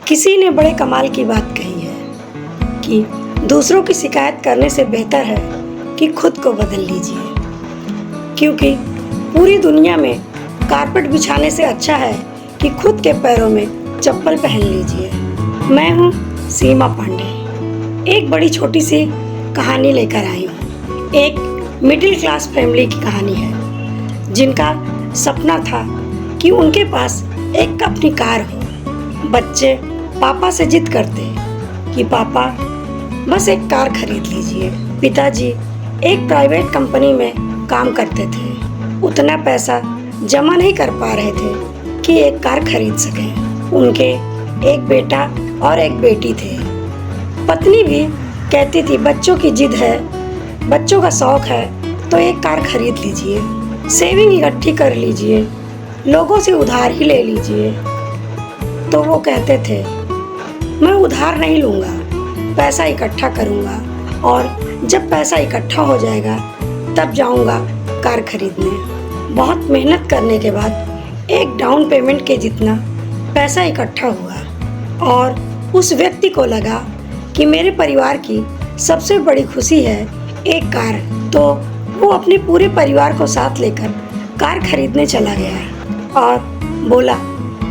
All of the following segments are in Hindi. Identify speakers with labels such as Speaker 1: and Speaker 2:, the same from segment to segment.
Speaker 1: किसी ने बड़े कमाल की बात कही है कि दूसरों की शिकायत करने से बेहतर है कि खुद को बदल लीजिए, क्योंकि पूरी दुनिया में कारपेट बिछाने से अच्छा है कि खुद के पैरों में चप्पल पहन लीजिए। मैं हूँ सीमा पांडे, एक बड़ी छोटी सी कहानी लेकर आई हूँ। एक मिडिल क्लास फैमिली की कहानी है जिनका सपना था कि उनके पास एक अपनी कार हो। बच्चे पापा से जिद करते कि पापा बस एक कार खरीद लीजिए। पिताजी एक प्राइवेट कंपनी में काम करते थे, उतना पैसा जमा नहीं कर पा रहे थे कि एक कार खरीद सकें। उनके एक बेटा और एक बेटी थे। पत्नी भी कहती थी बच्चों की जिद है, बच्चों का शौक है तो एक कार खरीद लीजिए, सेविंग इकट्ठी कर लीजिए, लोगों से उधार ही ले लीजिए। तो वो कहते थे मैं उधार नहीं लूँगा, पैसा इकट्ठा करूँगा और जब पैसा इकट्ठा हो जाएगा तब जाऊँगा कार खरीदने। बहुत मेहनत करने के बाद एक डाउन पेमेंट के जितना पैसा इकट्ठा हुआ और उस व्यक्ति को लगा कि मेरे परिवार की सबसे बड़ी खुशी है एक कार, तो वो अपने पूरे परिवार को साथ लेकर कार खरीदने चला गया और बोला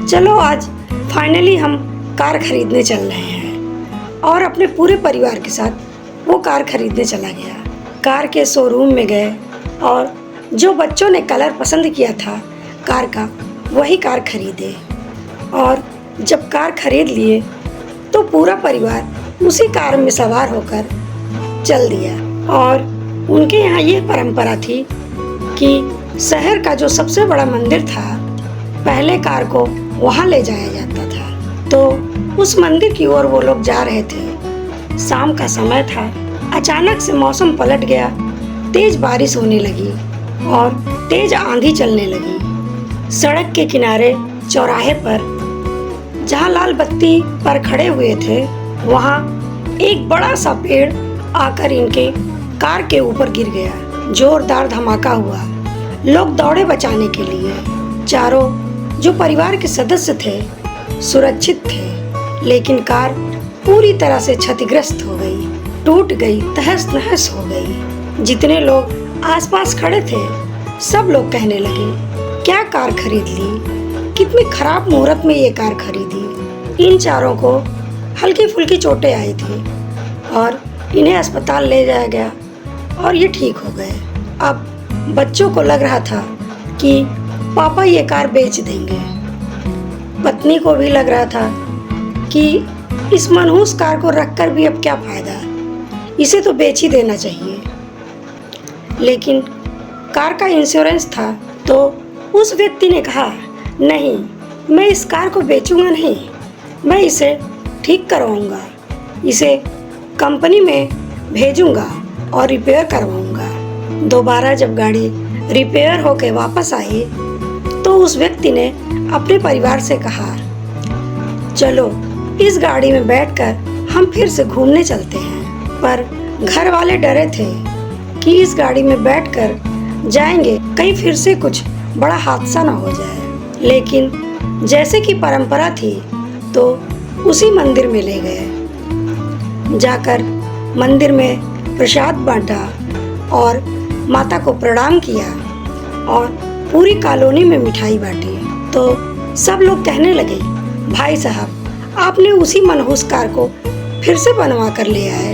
Speaker 1: चलो आज फाइनली हम कार खरीदने चल रहे हैं। और अपने पूरे परिवार के साथ वो कार खरीदने चला गया। कार के शोरूम में गए और जो बच्चों ने कलर पसंद किया था कार का, वही कार खरीदे। और जब कार खरीद लिए तो पूरा परिवार उसी कार में सवार होकर चल दिया। और उनके यहाँ ये परंपरा थी कि शहर का जो सबसे बड़ा मंदिर था, पहले कार को वहाँ ले जाया जाता था। तो उस मंदिर की ओर वो लोग जा रहे थे। शाम का समय था। अचानक से मौसम पलट गया, तेज बारिश होने लगी और तेज आंधी चलने लगी। सड़क के किनारे चौराहे पर जहाँ लाल बत्ती पर खड़े हुए थे, वहाँ एक बड़ा सा पेड़ आकर इनके कार के ऊपर गिर गया। जोरदार धमाका हुआ। लोग दौड़े बचाने के लिए। चारों जो परिवार के सदस्य थे सुरक्षित थे, लेकिन कार पूरी तरह से क्षतिग्रस्त हो गई, टूट गई, तहस नहस हो गई। जितने लोग आसपास खड़े थे सब लोग कहने लगे क्या कार खरीद ली, कितनी खराब मुहूर्त में ये कार खरीदी। इन चारों को हल्की फुल्की चोटें आई थी और इन्हें अस्पताल ले जाया गया और ये ठीक हो गए। अब बच्चों को लग रहा था कि पापा ये कार बेच देंगे। पत्नी को भी लग रहा था कि इस मनहूस कार को रखकर भी अब क्या फायदा, इसे तो बेच ही देना चाहिए। लेकिन कार का इंश्योरेंस था तो उस व्यक्ति ने कहा नहीं, मैं इस कार को बेचूंगा नहीं, मैं इसे ठीक करवाऊंगा, इसे कंपनी में भेजूंगा और रिपेयर करवाऊंगा। दोबारा जब गाड़ी रिपेयर होकर वापस आई तो उस व्यक्ति ने अपने परिवार से कहा चलो इस गाड़ी में बैठकर हम फिर से घूमने चलते हैं। पर घर वाले डरे थे कि इस गाड़ी में बैठकर जाएंगे कहीं फिर से कुछ बड़ा हादसा ना हो जाए। लेकिन जैसे कि परंपरा थी तो उसी मंदिर में ले गए। जाकर मंदिर में प्रसाद बांटा और माता को प्रणाम किया और पूरी कॉलोनी में मिठाई बांटी। तो सब लोग कहने लगे भाई साहब आपने उसी मनहूस कार को फिर से बनवा कर ले आए,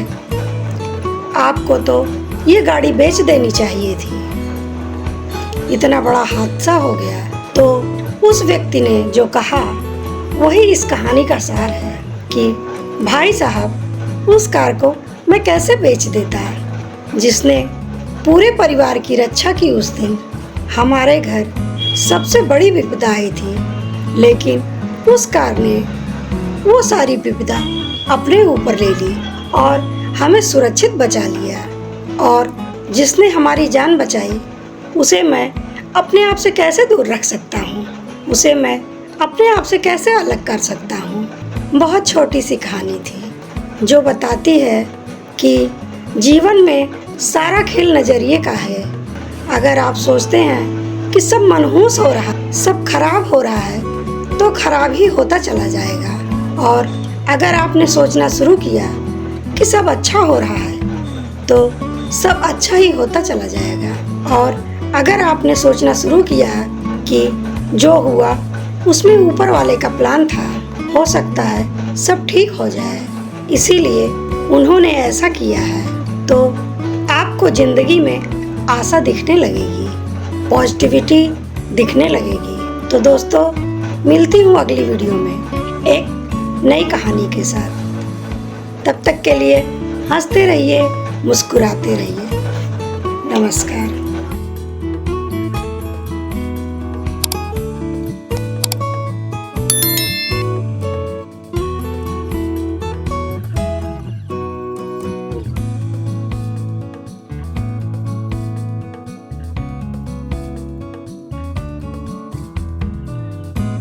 Speaker 1: आपको तो ये गाड़ी बेच देनी चाहिए थी। इतना बड़ा हादसा हो गया। तो उस व्यक्ति ने जो कहा वही इस कहानी का सार है कि भाई साहब उस कार को मैं कैसे बेच देता जिसने पूरे परिवार की रक्षा की। उस दिन हमारे घर सबसे बड़ी विपदा आई थी, लेकिन उस कार ने वो सारी विपदा अपने ऊपर ले ली और हमें सुरक्षित बचा लिया। और जिसने हमारी जान बचाई उसे मैं अपने आप से कैसे दूर रख सकता हूँ, उसे मैं अपने आप से कैसे अलग कर सकता हूँ। बहुत छोटी सी कहानी थी जो बताती है कि जीवन में सारा खेल नज़रिए का है। अगर आप सोचते हैं कि सब मनहूस हो रहा, सब खराब हो रहा है, तो खराब ही होता चला जाएगा। और अगर आपने सोचना शुरू किया कि सब अच्छा हो रहा है तो सब अच्छा ही होता चला जाएगा। और अगर आपने सोचना शुरू किया कि जो हुआ उसमें ऊपर वाले का प्लान था, हो सकता है सब ठीक हो जाए, इसीलिए उन्होंने ऐसा किया है, तो आपको ज़िंदगी में आशा दिखने लगेगी, पॉजिटिविटी दिखने लगेगी। तो दोस्तों, मिलती हूँ अगली वीडियो में एक नई कहानी के साथ। तब तक के लिए हंसते रहिए, मुस्कुराते रहिए। नमस्कार।